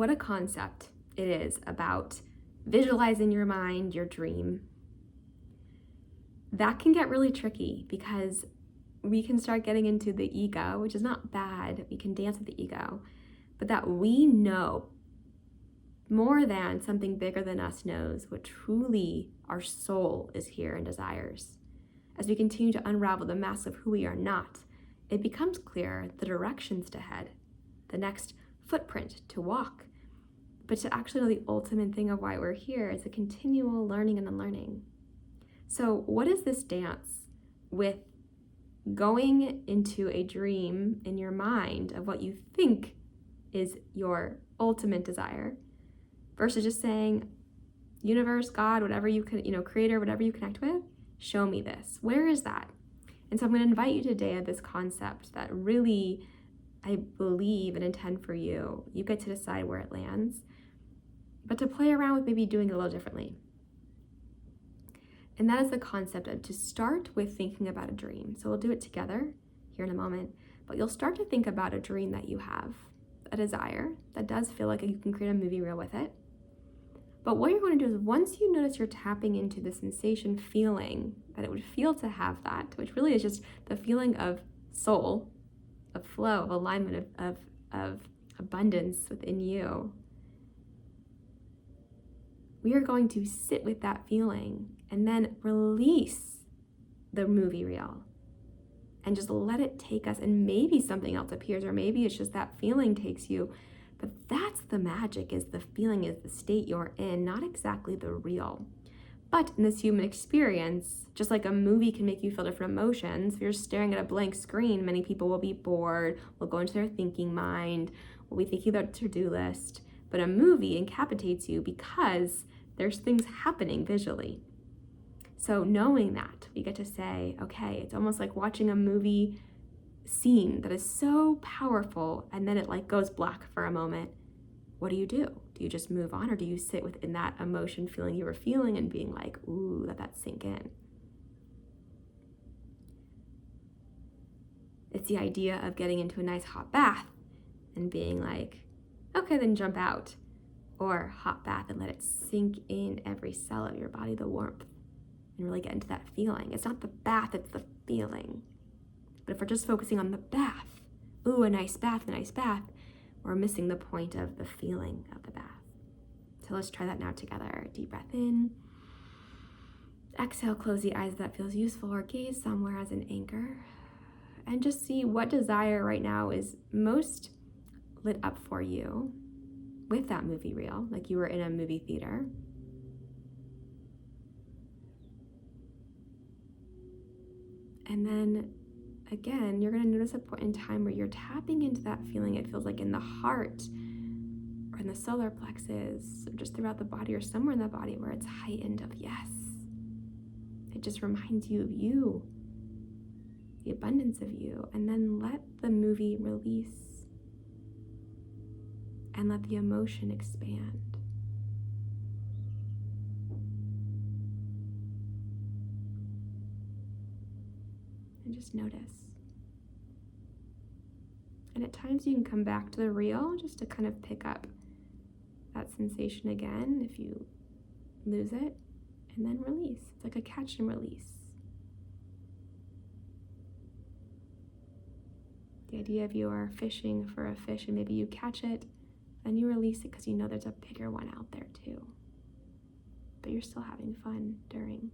What a concept it is about visualizing your mind, your dream. That can get really tricky because we can start getting into the ego, which is not bad. We can dance with the ego, but that we know more than something bigger than us knows what truly our soul is here and desires. As we continue to unravel the mess of who we are not, it becomes clear the directions to head, the next footprint to walk. But to actually know the ultimate thing of why we're here is a continual learning and unlearning. So what is this dance with going into a dream in your mind of what you think is your ultimate desire versus just saying, universe, God, whatever you can, creator, whatever you connect with, show me this. Where is that? And so I'm going to invite you today at this concept that really, I believe and intend for you. You get to decide where it lands, but to play around with maybe doing it a little differently. And that is the concept of to start with thinking about a dream. So we'll do it together here in a moment, but you'll start to think about a dream that you have, a desire that does feel like you can create a movie reel with it. But what you're going to do is once you notice you're tapping into the sensation feeling that it would feel to have that, which really is just the feeling of soul, of flow, of alignment, of abundance within you, we are going to sit with that feeling and then release the movie reel and just let it take us. And maybe something else appears, or maybe it's just that feeling takes you. But that's the magic, is the feeling, is the state you're in, not exactly the real. But in this human experience, just like a movie can make you feel different emotions, if you're staring at a blank screen, many people will be bored, will go into their thinking mind, will be thinking about a to-do list. But a movie incapacitates you because there's things happening visually. So knowing that, we get to say, okay, it's almost like watching a movie scene that is so powerful and then it like goes black for a moment. What do? Do you just move on, or do you sit within that emotion feeling you were feeling and being like, ooh, let that sink in? It's the idea of getting into a nice hot bath and being like, okay, then jump out. Or hot bath and let it sink in every cell of your body, the warmth, and really get into that feeling. It's not the bath, it's the feeling. But if we're just focusing on the bath, ooh, a nice bath, we're missing the point of the feeling of the bath. So let's try that now together. Deep breath in. Exhale, close the eyes if that feels useful, or gaze somewhere as an anchor. And just see what desire right now is most lit up for you with that movie reel, like you were in a movie theater. And then again, you're going to notice a point in time where you're tapping into that feeling. It feels like in the heart or in the solar plexus or just throughout the body or somewhere in the body where it's heightened of yes. It just reminds you of you, the abundance of you. And then let the movie release and let the emotion expand. And just notice. And at times you can come back to the real just to kind of pick up that sensation again if you lose it, and then release. It's like a catch and release. The idea of you are fishing for a fish and maybe you catch it, then you release it because you know there's a bigger one out there too. But you're still having fun during.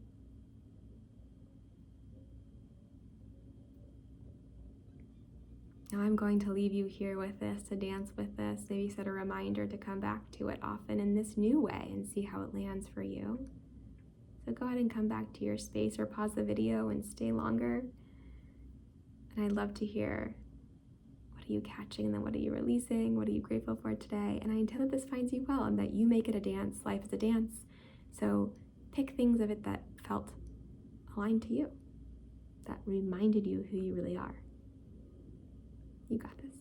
Now I'm going to leave you here with this, to dance with this, maybe set a reminder to come back to it often in this new way and see how it lands for you. So go ahead and come back to your space or pause the video and stay longer. And I'd love to hear, what are you catching and then what are you releasing? What are you grateful for today? And I intend that this finds you well and that you make it a dance. Life is a dance. So pick things of it that felt aligned to you, that reminded you who you really are. You got this.